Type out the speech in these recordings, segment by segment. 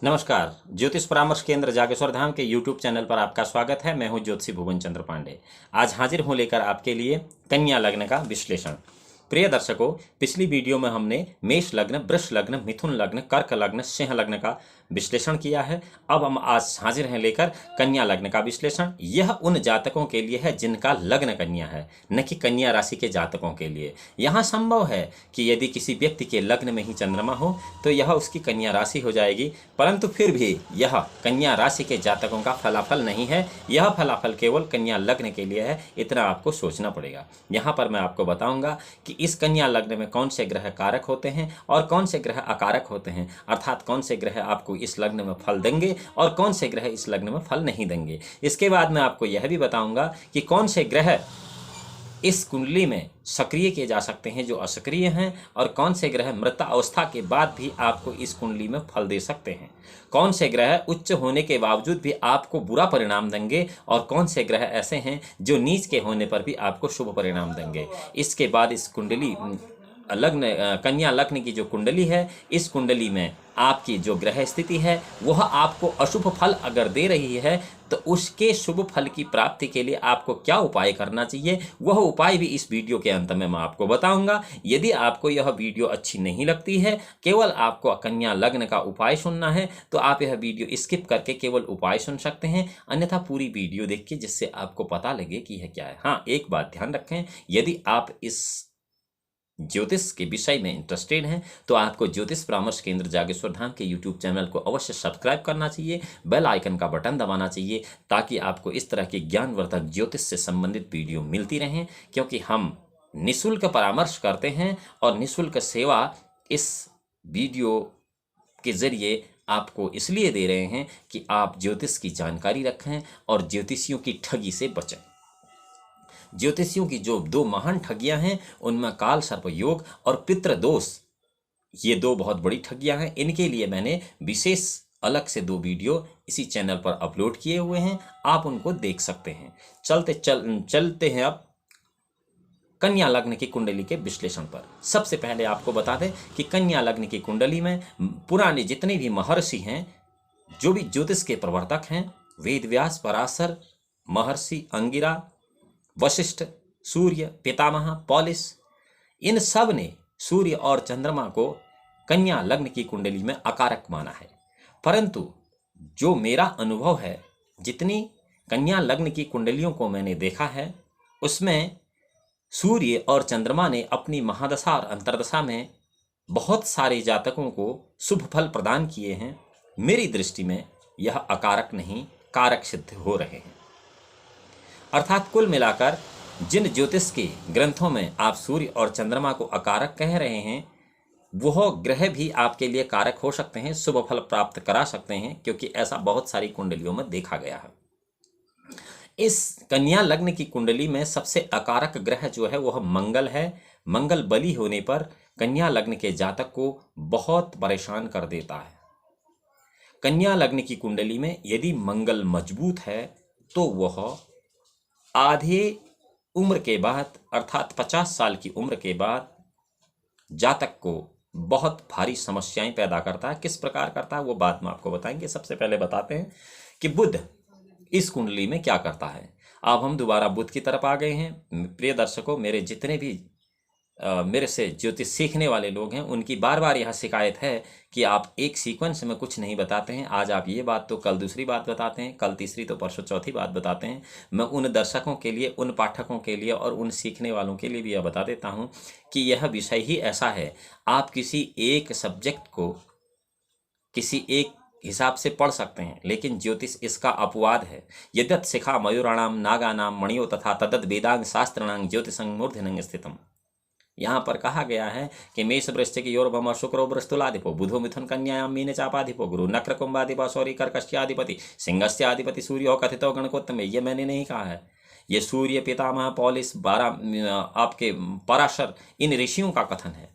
नमस्कार। ज्योतिष परामर्श केंद्र जागेश्वर धाम के YouTube चैनल पर आपका स्वागत है। मैं हूं ज्योतिषी भुवन चंद्र पांडे। आज हाजिर हूं लेकर आपके लिए कन्या लग्न का विश्लेषण। प्रिय दर्शकों, पिछली वीडियो में हमने मेष लग्न, वृष लग्न, मिथुन लग्न, कर्क लग्न, सिंह लग्न का विश्लेषण किया है। अब हम आज हाजिर हैं लेकर कन्या लग्न का विश्लेषण। यह उन जातकों के लिए है जिनका लग्न कन्या है, न कि कन्या राशि के जातकों के लिए। यहाँ संभव है कि यदि किसी व्यक्ति के लग्न में ही चंद्रमा हो तो यह उसकी कन्या राशि हो जाएगी, परंतु फिर भी यह कन्या राशि के जातकों का फलाफल नहीं है। यह फलाफल केवल कन्या लग्न के लिए है, इतना आपको सोचना पड़ेगा। यहाँ पर मैं आपको बताऊंगा कि इस कन्या लग्न में कौन से ग्रह कारक होते हैं और कौन से ग्रह अकारक होते हैं, अर्थात कौन से ग्रह आपको इस लग्न में फल देंगे और कौन से ग्रह इस लग्न में फल नहीं देंगे। इसके बाद मैं आपको यह भी बताऊंगा कि कौन से ग्रह इस कुंडली में सक्रिय किए जा सकते हैं जो असक्रिय हैं, और कौन से ग्रह मृत अवस्था के बाद भी आपको इस कुंडली में फल दे सकते हैं। कौन से ग्रह उच्च होने के बावजूद भी आपको बुरा परिणाम देंगे और कौन से ग्रह ऐसे हैं जो नीच के होने पर भी आपको शुभ परिणाम देंगे। इसके बाद इस कुंडली लग्न कन्या लग्न की जो कुंडली है, इस कुंडली में आपकी जो ग्रह स्थिति है वह आपको अशुभ फल अगर दे रही है तो उसके शुभ फल की प्राप्ति के लिए आपको क्या उपाय करना चाहिए, वह उपाय भी इस वीडियो के अंत में मैं आपको बताऊंगा। यदि आपको यह वीडियो अच्छी नहीं लगती है, केवल आपको कन्या लग्न का उपाय सुनना है, तो आप यह वीडियो स्किप करके केवल उपाय सुन सकते हैं, अन्यथा पूरी वीडियो देखिए जिससे आपको पता लगे कि यह क्या है। हाँ, एक बात ध्यान रखें, यदि आप इस ज्योतिष के विषय में इंटरेस्टेड हैं तो आपको ज्योतिष परामर्श केंद्र जागेश्वर धाम के YouTube चैनल को अवश्य सब्सक्राइब करना चाहिए, बेल आइकन का बटन दबाना चाहिए, ताकि आपको इस तरह की ज्ञानवर्धक ज्योतिष से संबंधित वीडियो मिलती रहें। क्योंकि हम निःशुल्क परामर्श करते हैं और निःशुल्क सेवा इस वीडियो के जरिए आपको इसलिए दे रहे हैं कि आप ज्योतिष की जानकारी रखें और ज्योतिषियों की ठगी से बचें। ज्योतिषियों की जो दो महान ठगियां हैं उनमें काल सर्प योग और पितृदोष, ये दो बहुत बड़ी ठगियां हैं। इनके लिए मैंने विशेष अलग से दो वीडियो इसी चैनल पर अपलोड किए हुए हैं, आप उनको देख सकते हैं। चलते हैं अब कन्या लग्न की कुंडली के विश्लेषण पर। सबसे पहले आपको बता दें कि कन्या लग्न की कुंडली में पुराने जितने भी महर्षि हैं, जो भी ज्योतिष के प्रवर्तक हैं, वेद व्यास, पराशर, महर्षि अंगिरा, वशिष्ठ, सूर्य, पितामह, पॉलिस, इन सब ने सूर्य और चंद्रमा को कन्या लग्न की कुंडली में अकारक माना है। परंतु जो मेरा अनुभव है, जितनी कन्या लग्न की कुंडलियों को मैंने देखा है, उसमें सूर्य और चंद्रमा ने अपनी महादशा और अंतर्दशा में बहुत सारे जातकों को शुभ फल प्रदान किए हैं। मेरी दृष्टि में यह अकारक नहीं, कारक सिद्ध हो रहे हैं। अर्थात कुल मिलाकर जिन ज्योतिष के ग्रंथों में आप सूर्य और चंद्रमा को अकारक कह रहे हैं, वह ग्रह भी आपके लिए कारक हो सकते हैं, शुभ फल प्राप्त करा सकते हैं, क्योंकि ऐसा बहुत सारी कुंडलियों में देखा गया है। इस कन्या लग्न की कुंडली में सबसे अकारक ग्रह जो है वह मंगल है। मंगल बली होने पर कन्या लग्न के जातक को बहुत परेशान कर देता है। कन्या लग्न की कुंडली में यदि मंगल मजबूत है तो वह आधे उम्र के बाद, अर्थात 50 साल की उम्र के बाद जातक को बहुत भारी समस्याएं पैदा करता है। किस प्रकार करता है वो बात में आपको बताएंगे। सबसे पहले बताते हैं कि बुध इस कुंडली में क्या करता है। अब हम दोबारा बुध की तरफ आ गए हैं। प्रिय दर्शकों, मेरे जितने भी मेरे से ज्योतिष सीखने वाले लोग हैं, उनकी बार बार यह शिकायत है कि आप एक सीक्वेंस में कुछ नहीं बताते हैं। आज आप ये बात तो कल दूसरी बात बताते हैं, कल तीसरी तो परसों चौथी बात बताते हैं। मैं उन दर्शकों के लिए, उन पाठकों के लिए और उन सीखने वालों के लिए भी यह बता देता हूँ कि यह विषय ही ऐसा है। आप किसी एक सब्जेक्ट को किसी एक हिसाब से पढ़ सकते हैं, लेकिन ज्योतिष इसका अपवाद है। यद्यत शिखा मयूराणाम नागानाम मणियो तथा तदद वेदांग शास्त्रणांग ज्योतिषं मूर्धन्यं स्थितम्। यहाँ पर कहा गया है कि मेष वृश्चिक योर्भम शुक्रो बृहस्पतिलाधिपो बुधो मिथुन कन्यायाम मीने चापाधिपो गुरु नक्र कुंभाधिपो सौरी कर्कश्याधिपति सिंहस्याधिपति सूर्यो कथितो गणकोत्तमे। ये मैंने नहीं कहा है, ये सूर्य, पितामह, पॉलिस, 12 आपके पराशर, इन ऋषियों का कथन है।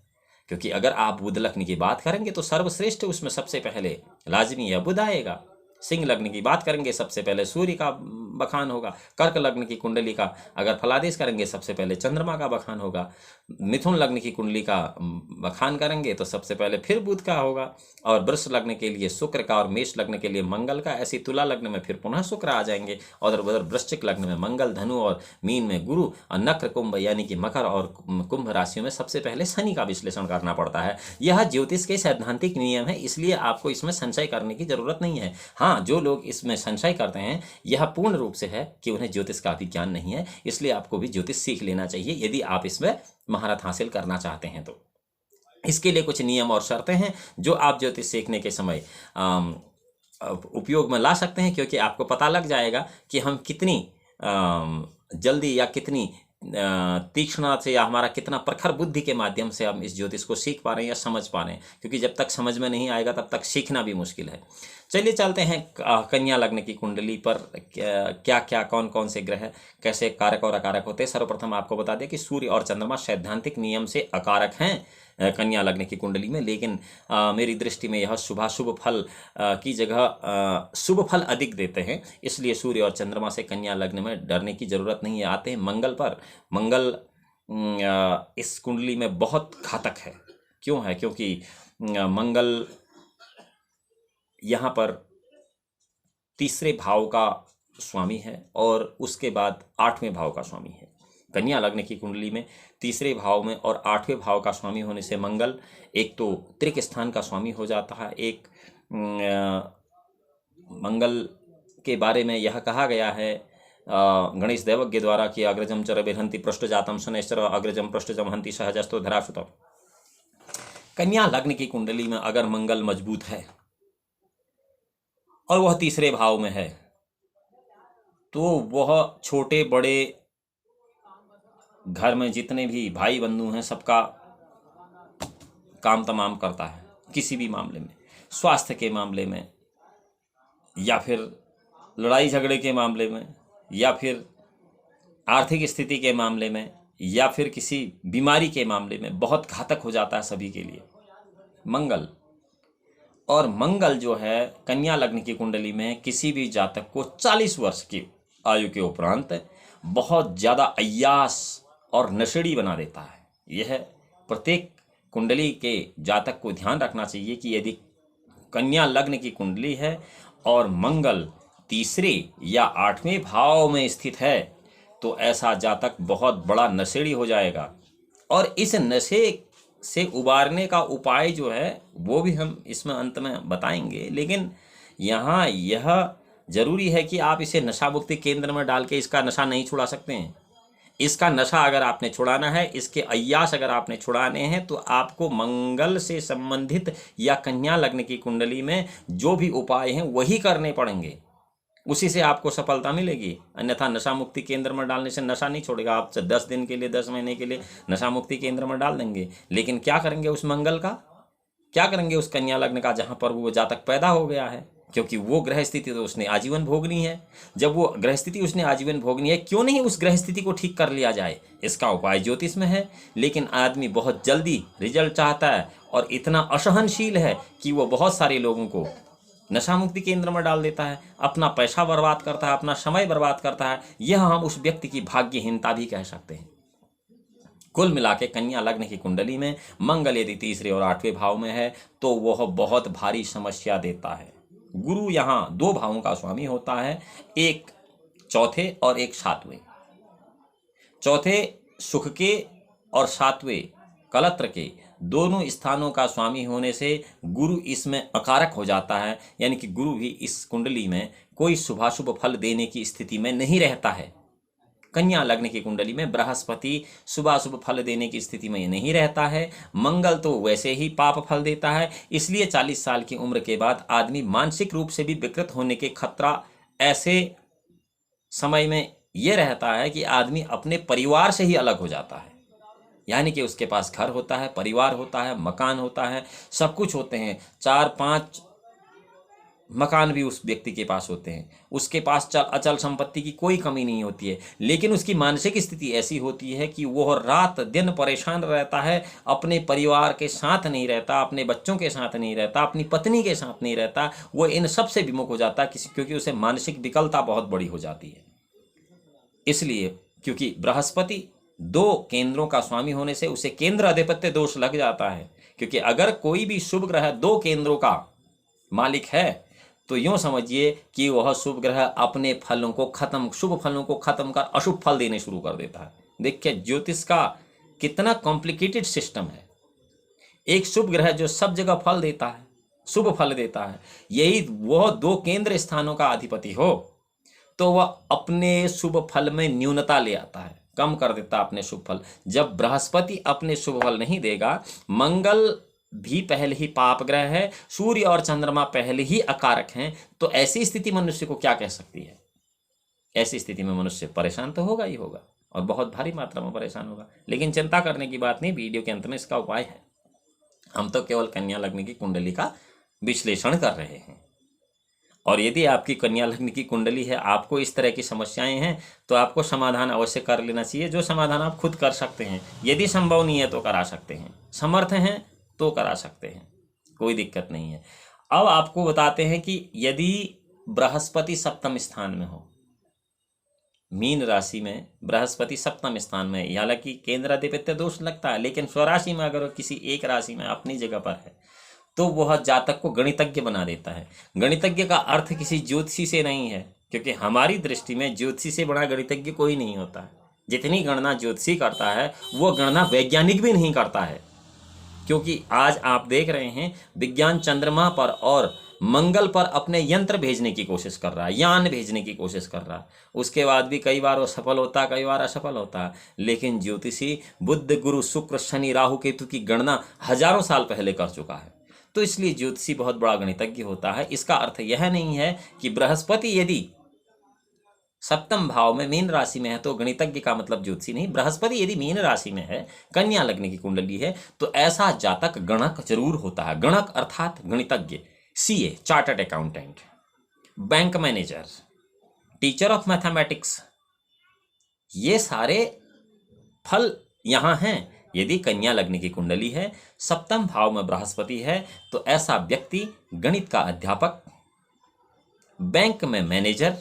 क्योंकि अगर आप बुध लग्न की बात करेंगे तो सर्वश्रेष्ठ उसमें सबसे पहले लाजमी यह बुध आएगा। सिंह लग्न की बात करेंगे सबसे पहले सूर्य का बखान होगा। कर्क लग्न की कुंडली का अगर फलादेश करेंगे सबसे पहले चंद्रमा का बखान होगा। मिथुन लग्न की कुंडली का बखान करेंगे तो सबसे पहले फिर बुध का होगा। और वृष लग्न के लिए शुक्र का और मेष लग्न के लिए मंगल का। ऐसी तुला लग्न में फिर पुनः शुक्र आ जाएंगे और उधर वृश्चिक लग्न में मंगल, धनु और मीन में गुरु और नक्र कुंभ यानी कि मकर और कुंभ राशियों में सबसे पहले शनि का विश्लेषण करना पड़ता है। यह ज्योतिष के सैद्धांतिक नियम है, इसलिए आपको इसमें संशय करने की जरूरत नहीं है। हाँ, जो लोग इसमें संशय करते हैं यह पूर्ण रूप से है कि उन्हें ज्योतिष का भी ज्ञान नहीं है, इसलिए आपको भी ज्योतिष सीख लेना चाहिए यदि आप इसमें महारत हासिल करना चाहते हैं तो। इसके लिए कुछ नियम और शर्तें हैं जो आप ज्योतिष सीखने के समय उपयोग में ला सकते हैं, क्योंकि आपको पता लग जाएगा कि हम कितनी जल्दी या कितनी तीक्ष्णता से या हमारा कितना प्रखर बुद्धि के माध्यम से हम इस ज्योतिष को सीख पा रहे हैं या समझ पा रहे हैं, क्योंकि जब तक समझ में नहीं आएगा तब तक सीखना भी मुश्किल है। चलिए चलते हैं कन्या लग्न की कुंडली पर क्या क्या कौन कौन से ग्रह कैसे कारक और अकारक होते हैं। सर्वप्रथम आपको बता दें कि सूर्य और चंद्रमा सैद्धांतिक नियम से अकारक हैं कन्या लग्न की कुंडली में, लेकिन मेरी दृष्टि में यह शुभ फल की जगह शुभ फल अधिक देते हैं, इसलिए सूर्य और चंद्रमा से कन्या लग्न में डरने की जरूरत नहीं है। आते हैं मंगल पर। मंगल इस कुंडली में बहुत घातक है। क्यों है? क्योंकि मंगल यहाँ पर तीसरे भाव का स्वामी है और उसके बाद 8वें भाव का स्वामी है। कन्या लग्न की कुंडली में तीसरे भाव में और 8वें भाव का स्वामी होने से मंगल एक तो त्रिक स्थान का स्वामी हो जाता है। एक मंगल के बारे में यह कहा गया है गणेश देवज्ञ द्वारा कि अग्रजम चर बिरहंति पृष्ठ जातम शनैश्चर अग्रजम पृष्ठजम हंति सहजस्तो धरासुतम। कन्या लग्न की कुंडली में अगर मंगल मजबूत है और वह तीसरे भाव में है तो वह छोटे बड़े घर में जितने भी भाई बंधु हैं सबका काम तमाम करता है। किसी भी मामले में, स्वास्थ्य के मामले में या फिर लड़ाई झगड़े के मामले में या फिर आर्थिक स्थिति के मामले में या फिर किसी बीमारी के मामले में बहुत घातक हो जाता है सभी के लिए मंगल। और मंगल जो है कन्या लग्न की कुंडली में किसी भी जातक को 40 वर्ष की आयु के उपरांत बहुत ज़्यादा अय्यास और नशेड़ी बना देता है। यह प्रत्येक कुंडली के जातक को ध्यान रखना चाहिए कि यदि कन्या लग्न की कुंडली है और मंगल तीसरे या 8वें भाव में स्थित है तो ऐसा जातक बहुत बड़ा नशेड़ी हो जाएगा। और इस नशे से उबारने का उपाय जो है वो भी हम इसमें अंत में बताएंगे, लेकिन यहाँ यह जरूरी है कि आप इसे नशा मुक्ति केंद्र में डाल के इसका नशा नहीं छुड़ा सकते हैं। इसका नशा अगर आपने छुड़ाना है, इसके अय्यास अगर आपने छुड़ाने हैं तो आपको मंगल से संबंधित या कन्या लग्न की कुंडली में जो भी उपाय हैं वही करने पड़ेंगे, उसी से आपको सफलता मिलेगी। अन्यथा नशा मुक्ति केंद्र में डालने से नशा नहीं छोड़ेगा। आप 10 दिन के लिए 10 महीने के लिए नशा मुक्ति केंद्र में डाल देंगे, लेकिन क्या करेंगे उस मंगल का, क्या करेंगे उस कन्या लग्न का जहाँ पर वो जातक पैदा हो गया है, क्योंकि वो ग्रह स्थिति तो उसने आजीवन भोगनी है। जब वो ग्रह स्थिति उसने आजीवन भोगनी है, क्यों नहीं उस ग्रह स्थिति को ठीक कर लिया जाए। इसका उपाय ज्योतिष में है, लेकिन आदमी बहुत जल्दी रिजल्ट चाहता है और इतना असहनशील है कि वो बहुत सारे लोगों को नशा मुक्ति केंद्र में डाल देता है, अपना पैसा बर्बाद करता है, अपना समय बर्बाद करता है। यह हम उस व्यक्ति की भाग्यहीनता भी कह सकते हैं। कुल मिला के कन्या लग्न की कुंडली में मंगल यदि तीसरे और 8वें भाव में है तो वह बहुत भारी समस्या देता है। गुरु यहाँ 2 भावों का स्वामी होता है, एक चौथे और एक 7वें। चौथे सुख के और 7वें कलत्र के दोनों स्थानों का स्वामी होने से गुरु इसमें अकारक हो जाता है, यानी कि गुरु भी इस कुंडली में कोई शुभाशुभ फल देने की स्थिति में नहीं रहता है। कन्या लग्न की कुंडली में बृहस्पति शुभाशुभ फल देने की स्थिति में नहीं रहता है। मंगल तो वैसे ही पाप फल देता है, इसलिए 40 साल की उम्र के बाद आदमी मानसिक रूप से भी विकृत होने के खतरा ऐसे समय में यह रहता है कि आदमी अपने परिवार से ही अलग हो जाता है। यानी कि उसके पास घर होता है, परिवार होता है, मकान होता है, सब कुछ होते हैं, 4-5 मकान भी उस व्यक्ति के पास होते हैं, उसके पास अचल संपत्ति की कोई कमी नहीं होती है, लेकिन उसकी मानसिक स्थिति ऐसी होती है कि वह रात दिन परेशान रहता है, अपने परिवार के साथ नहीं रहता, अपने बच्चों के साथ नहीं रहता, अपनी पत्नी के साथ नहीं रहता, वो इन सब से विमुख हो जाता है क्योंकि उसे मानसिक विकलता बहुत बड़ी हो जाती है। इसलिए क्योंकि बृहस्पति 2 केंद्रों का स्वामी होने से उसे केंद्र अधिपत्य दोष लग जाता है, क्योंकि अगर कोई भी शुभ ग्रह 2 केंद्रों का मालिक है तो यूं समझिए कि वह शुभ ग्रह अपने फलों को खत्म, शुभ फलों को खत्म कर अशुभ फल देने शुरू कर देता है। देखिए ज्योतिष का कितना कॉम्प्लिकेटेड सिस्टम है। एक शुभ ग्रह जो सब जगह फल देता है, शुभ फल देता है, यही वह 2 केंद्र स्थानों का अधिपति हो तो वह अपने शुभ फल में न्यूनता ले आता है, कम कर देता है अपने शुभ फल। जब बृहस्पति अपने शुभ फल नहीं देगा, मंगल भी पहले ही पाप ग्रह है, सूर्य और चंद्रमा पहले ही अकारक हैं, तो ऐसी स्थिति मनुष्य को क्या कह सकती है? ऐसी स्थिति में मनुष्य परेशान तो होगा ही होगा, और बहुत भारी मात्रा में परेशान होगा। लेकिन चिंता करने की बात नहीं, वीडियो के अंत में इसका उपाय है। हम तो केवल कन्या लग्न की कुंडली का विश्लेषण कर रहे हैं, और यदि आपकी कन्या लग्न की कुंडली है, आपको इस तरह की समस्याएं हैं, तो आपको समाधान अवश्य कर लेना चाहिए, जो समाधान आप खुद कर सकते हैं। यदि संभव नहीं है तो करा सकते हैं, समर्थ हैं तो करा सकते हैं, कोई दिक्कत नहीं है। अब आपको बताते हैं कि यदि बृहस्पति सप्तम स्थान में हो, मीन राशि में बृहस्पति सप्तम स्थान में, हालांकि केंद्राधिपत्य दोष लगता है, लेकिन स्वराशि में अगर किसी एक राशि में अपनी जगह पर है तो वह जातक को गणितज्ञ बना देता है। गणितज्ञ का अर्थ किसी ज्योतिषी से नहीं है, क्योंकि हमारी दृष्टि में ज्योतिषी से बड़ा गणितज्ञ कोई नहीं होता है। जितनी गणना ज्योतिषी करता है वो गणना वैज्ञानिक भी नहीं करता है, क्योंकि आज आप देख रहे हैं विज्ञान चंद्रमा पर और मंगल पर अपने यंत्र भेजने की कोशिश कर रहा है, यान भेजने की कोशिश कर रहा है। उसके बाद भी कई बार वो सफल होता है, कई बार असफल होता है। लेकिन ज्योतिषी बुध गुरु शुक्र शनि राहु केतु की गणना हजारों साल पहले कर चुका है, तो इसलिए ज्योतिषी बहुत बड़ा गणितज्ञ होता है। इसका अर्थ यह नहीं है कि बृहस्पति यदि सप्तम भाव में मीन राशि में है तो गणितज्ञ का मतलब ज्योतिषी नहीं। बृहस्पति यदि मीन राशि में है, कन्या लग्न की कुंडली है, तो ऐसा जातक गणक जरूर होता है। गणक अर्थात गणितज्ञ, CA chartered accountant, bank manager, teacher of mathematics, ये सारे फल यहाँ हैं। यदि कन्या लग्न की कुंडली है, सप्तम भाव में बृहस्पति है, तो ऐसा व्यक्ति गणित का अध्यापक, बैंक में मैनेजर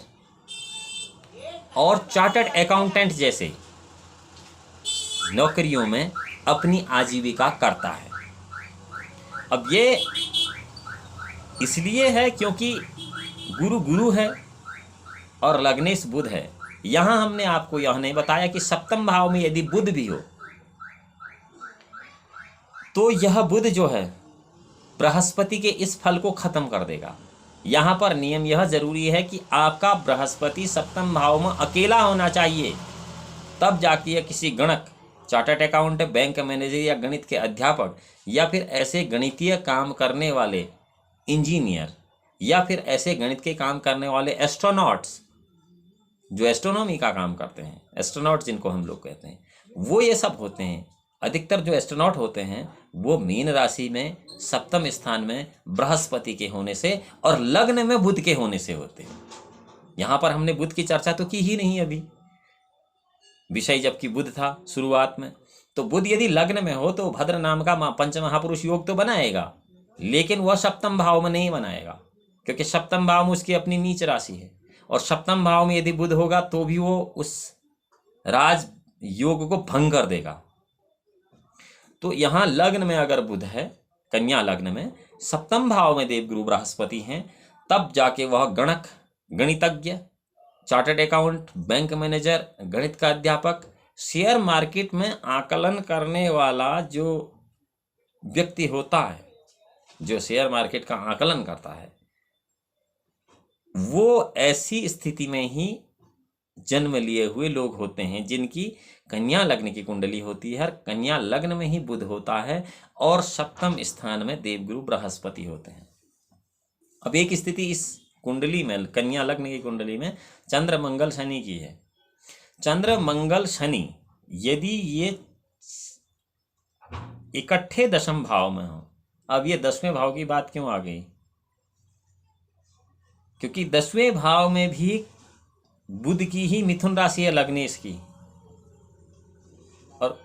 और चार्टर्ड अकाउंटेंट जैसे नौकरियों में अपनी आजीविका करता है। अब ये इसलिए है क्योंकि गुरु गुरु है और लग्नेश बुध है। यहां हमने आपको यह नहीं बताया कि सप्तम भाव में यदि बुध भी हो तो यह बुध जो है बृहस्पति के इस फल को खत्म कर देगा। यहां पर नियम यह जरूरी है कि आपका बृहस्पति सप्तम भाव में अकेला होना चाहिए, तब जाके किसी गणक, चार्टर्ड अकाउंट, बैंक मैनेजर या गणित के अध्यापक या फिर ऐसे गणितीय काम करने वाले इंजीनियर या फिर ऐसे गणित के काम करने वाले एस्ट्रोनॉट्स, जो एस्ट्रोनॉमी का काम करते हैं, एस्ट्रोनॉट जिनको हम लोग कहते हैं, वो ये सब होते हैं। अधिकतर जो एस्ट्रोनॉट होते हैं वो मीन राशि में सप्तम स्थान में बृहस्पति के होने से और लग्न में बुध के होने से होते हैं। यहाँ पर हमने बुध की चर्चा तो की ही नहीं अभी, विषय जबकि बुध था शुरुआत में। तो बुध यदि लग्न में हो तो भद्र नाम का पंच महापुरुष योग तो बनाएगा, लेकिन वह सप्तम भाव में नहीं बनाएगा, क्योंकि सप्तम भाव में उसकी अपनी नीच राशि है, और सप्तम भाव में यदि बुध होगा तो भी वो उस राज योग को भंग कर देगा। तो यहाँ लग्न में अगर बुध है, कन्या लग्न में सप्तम भाव में देवगुरु बृहस्पति हैं, तब जाके वह गणक, गणितज्ञ, चार्टर्ड अकाउंट, बैंक मैनेजर, गणित का अध्यापक, शेयर मार्केट में आकलन करने वाला जो व्यक्ति होता है, जो शेयर मार्केट का आकलन करता है, वो ऐसी स्थिति में ही जन्म लिए हुए लोग होते हैं जिनकी कन्या लग्न की कुंडली होती है। कन्या लग्न में ही बुध होता है और सप्तम स्थान में देवगुरु बृहस्पति होते हैं। अब एक स्थिति इस कुंडली में, कन्या लग्न की कुंडली में चंद्र मंगल शनि की है। चंद्र मंगल शनि यदि ये इकट्ठे दशम भाव में हो, अब ये 10वें भाव की बात क्यों आ गई? क्योंकि 10वें भाव में भी बुध की ही मिथुन राशि है लग्नेश की, और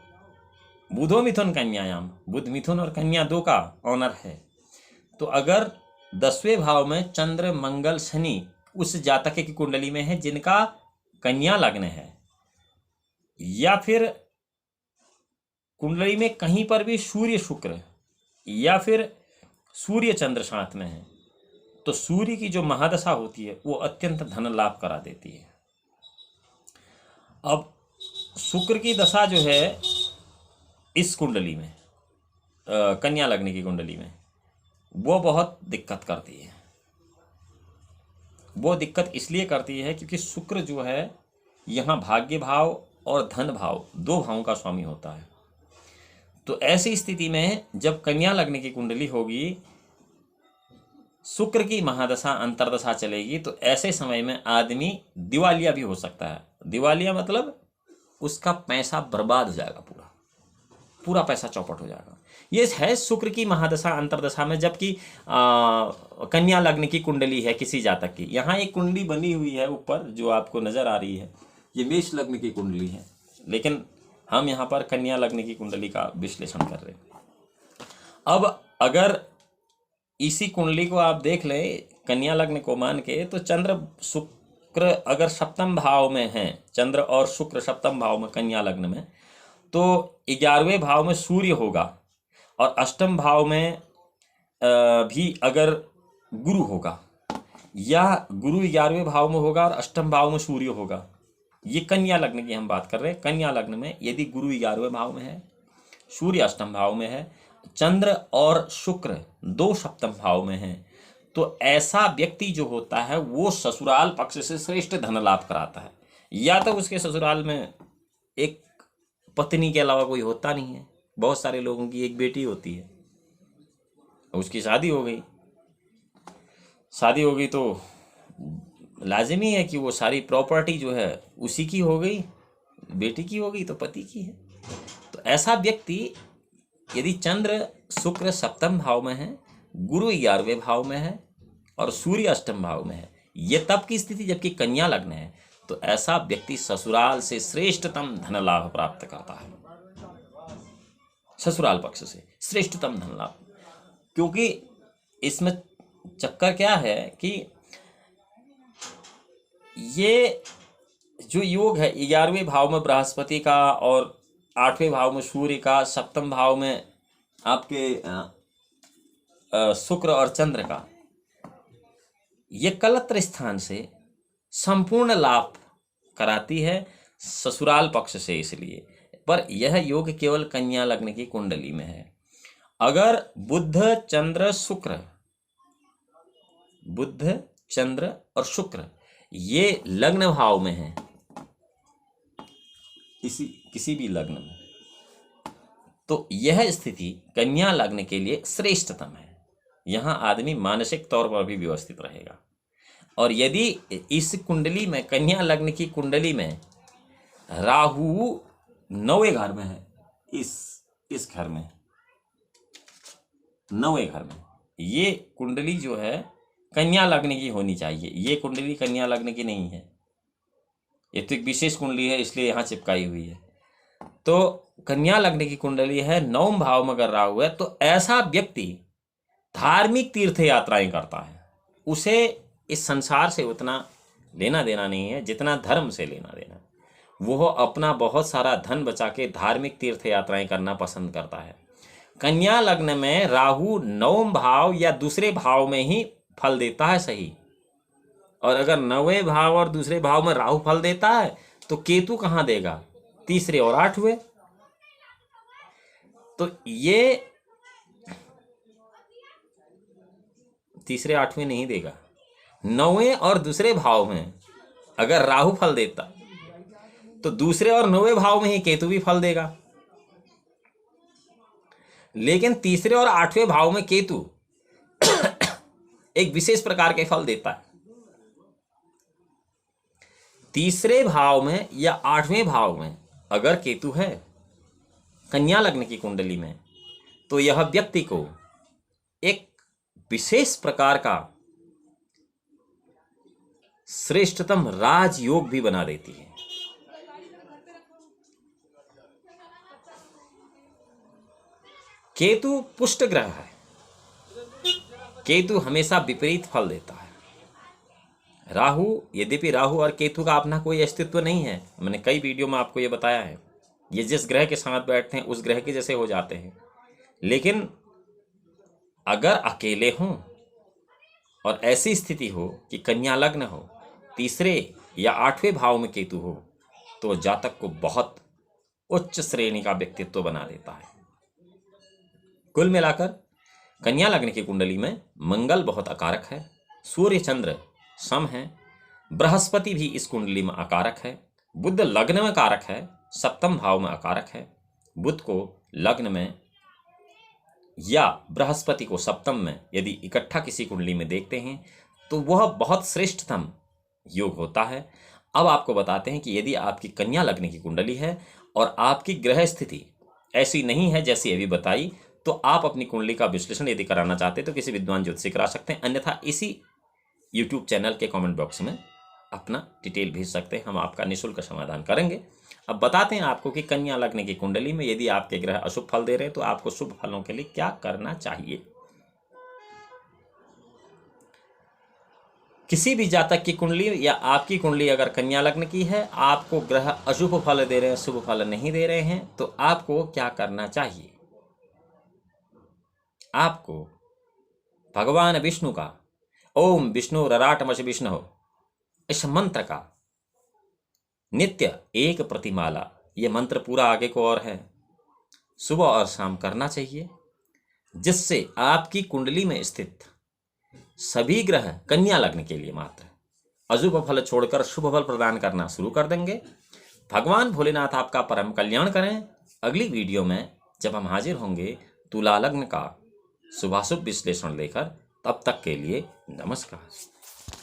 बुधो मिथुन कन्यायाम, बुध मिथुन और कन्या दो का ऑनर है। तो अगर 10वें भाव में चंद्र मंगल शनि उस जातक की कुंडली में है जिनका कन्या लग्न है, या फिर कुंडली में कहीं पर भी सूर्य शुक्र या फिर सूर्य चंद्र साथ में है, तो सूर्य की जो महादशा होती है वो अत्यंत धन लाभ करा देती है। अब शुक्र की दशा जो है इस कुंडली में, कन्या लग्न की कुंडली में, वो बहुत दिक्कत करती है। वो दिक्कत इसलिए करती है क्योंकि शुक्र जो है यहाँ भाग्य भाव और धन भाव दो भावों का स्वामी होता है। तो ऐसी स्थिति में जब कन्या लग्न की कुंडली होगी, शुक्र की महादशा अंतरदशा चलेगी, तो ऐसे समय में आदमी दिवालिया भी हो सकता है। दिवालिया मतलब उसका पैसा बर्बाद हो जाएगा, पूरा पूरा पैसा चौपट हो जाएगा। ये है शुक्र की महादशा अंतरदशा में। जबकि कन्या लग्न की कुंडली है किसी जातक की, यहाँ एक कुंडली बनी हुई है ऊपर जो आपको नजर आ रही है, ये मेष लग्न की कुंडली है, लेकिन हम यहाँ पर कन्या लग्न की कुंडली का विश्लेषण कर रहे हैं। अब अगर इसी कुंडली को आप देख लें कन्या लग्न को मान के, तो चंद्र शुक्र अगर सप्तम भाव में हैं, चंद्र और शुक्र सप्तम भाव में कन्या लग्न में, तो 11वें भाव में सूर्य होगा, और अष्टम भाव में भी अगर गुरु होगा, या गुरु 11वें भाव में होगा और अष्टम भाव में सूर्य होगा। ये कन्या लग्न की हम बात कर रहे हैं। कन्या लग्न में यदि गुरु 11वें भाव में है, सूर्य अष्टम भाव में है, चंद्र और शुक्र दो सप्तम भाव में है, तो ऐसा व्यक्ति जो होता है वो ससुराल पक्ष से श्रेष्ठ धन लाभ कराता है। या तो उसके ससुराल में एक पत्नी के अलावा कोई होता नहीं है, बहुत सारे लोगों की एक बेटी होती है, उसकी शादी हो गई, शादी हो गई तो लाजिमी है कि वो सारी प्रॉपर्टी जो है उसी की हो गई, बेटी की हो गई तो पति की है। तो ऐसा व्यक्ति यदि चंद्र शुक्र सप्तम भाव में है, गुरु 11वें भाव में है और सूर्य अष्टम भाव में है, ये तब की स्थिति जबकि कन्या लग्न है, तो ऐसा व्यक्ति ससुराल से श्रेष्ठतम धन लाभ प्राप्त करता है। ससुराल पक्ष से श्रेष्ठतम धन लाभ, क्योंकि इसमें चक्कर क्या है कि ये जो योग है 11वें भाव में बृहस्पति का और 8वें भाव में सूर्य का, सप्तम भाव में आपके शुक्र और चंद्र का, ये कलत्र स्थान से संपूर्ण लाभ कराती है ससुराल पक्ष से। इसलिए पर यह योग केवल कन्या लग्न की कुंडली में है। अगर बुध चंद्र शुक्र, बुध चंद्र और शुक्र ये लग्न भाव में है, किसी भी लग्न में, तो यह स्थिति कन्या लग्न के लिए श्रेष्ठतम है। यहां आदमी मानसिक तौर पर भी व्यवस्थित रहेगा। और यदि इस कुंडली में, कन्या लग्न की कुंडली में राहु 9वें घर में है, इस घर में 9वें घर में, ये कुंडली जो है कन्या लग्न की होनी चाहिए। ये कुंडली कन्या लग्न की नहीं है, ये तो एक विशेष कुंडली है इसलिए यहाँ चिपकाई हुई है। तो कन्या लग्न की कुंडली है, 9वें भाव में अगर राहु है, तो ऐसा व्यक्ति धार्मिक तीर्थ यात्राएं करता है। उसे इस संसार से उतना लेना देना नहीं है जितना धर्म से लेना देना। वो अपना बहुत सारा धन बचा के धार्मिक तीर्थ यात्राएं करना पसंद करता है। कन्या लग्न में राहु 9वें भाव या दूसरे भाव में ही फल देता है, सही। और अगर 9वें भाव और दूसरे भाव में राहु फल देता है तो केतु कहाँ देगा? तीसरे और 8वें। तो ये तीसरे 8वें नहीं देगा। 9वें और दूसरे भाव में अगर राहु फल देता तो दूसरे और 9वें भाव में ही केतु भी फल देगा। लेकिन तीसरे और 8वें भाव में केतु एक विशेष प्रकार के फल देता है। तीसरे भाव में या 8वें भाव में अगर केतु है कन्या लग्न की कुंडली में, तो यह व्यक्ति को एक विशेष प्रकार का श्रेष्ठतम राजयोग भी बना देती है। केतु पुष्ट ग्रह है। केतु हमेशा विपरीत फल देता है। राहु, यद्यपि राहु और केतु का अपना कोई अस्तित्व नहीं है, मैंने कई वीडियो में आपको ये बताया है, ये जिस ग्रह के साथ बैठते हैं उस ग्रह के जैसे हो जाते हैं। लेकिन अगर अकेले हों और ऐसी स्थिति हो कि कन्या लग्न हो, तीसरे या 8वें भाव में केतु हो, तो जातक को बहुत उच्च श्रेणी का व्यक्तित्व बना देता है। कुल मिलाकर कन्या लग्न की कुंडली में मंगल बहुत अकारक है, सूर्य चंद्र सम है, बृहस्पति भी इस कुंडली में अकारक है, बुध लग्न में कारक है, सप्तम भाव में अकारक है। बुध को लग्न में या बृहस्पति को सप्तम में यदि इकट्ठा किसी कुंडली में देखते हैं तो वह बहुत श्रेष्ठतम योग होता है। अब आपको बताते हैं कि यदि आपकी कन्या लग्न की कुंडली है और आपकी ग्रह स्थिति ऐसी नहीं है जैसी अभी बताई, तो आप अपनी कुंडली का विश्लेषण यदि कराना चाहते हैं तो किसी विद्वान ज्योतिष से करा सकते हैं, अन्यथा इसी यूट्यूब चैनल के कमेंट बॉक्स में अपना डिटेल भेज सकते हैं, हम आपका निःशुल्क समाधान करेंगे। अब बताते हैं आपको कि कन्या लग्न की कुंडली में यदि आपके ग्रह अशुभ फल दे रहे हैं तो आपको शुभ फलों के लिए क्या करना चाहिए। किसी भी जातक की कुंडली या आपकी कुंडली अगर कन्या लग्न की है, आपको ग्रह अशुभ फल दे रहे हैं, शुभ फल नहीं दे रहे हैं, तो आपको क्या करना चाहिए। आपको भगवान विष्णु का ओम विष्णु रराटमश विष्णु इस मंत्र का नित्य 1 प्रतिमाला, ये मंत्र पूरा आगे को और है, सुबह और शाम करना चाहिए, जिससे आपकी कुंडली में स्थित सभी ग्रह कन्या लग्न के लिए मात्र अशुभ फल छोड़कर शुभ फल प्रदान करना शुरू कर देंगे। भगवान भोलेनाथ आपका परम कल्याण करें। अगली वीडियो में जब हम हाजिर होंगे तुला लग्न का शुभाशुभ विश्लेषण लेकर, तब तक के लिए नमस्कार।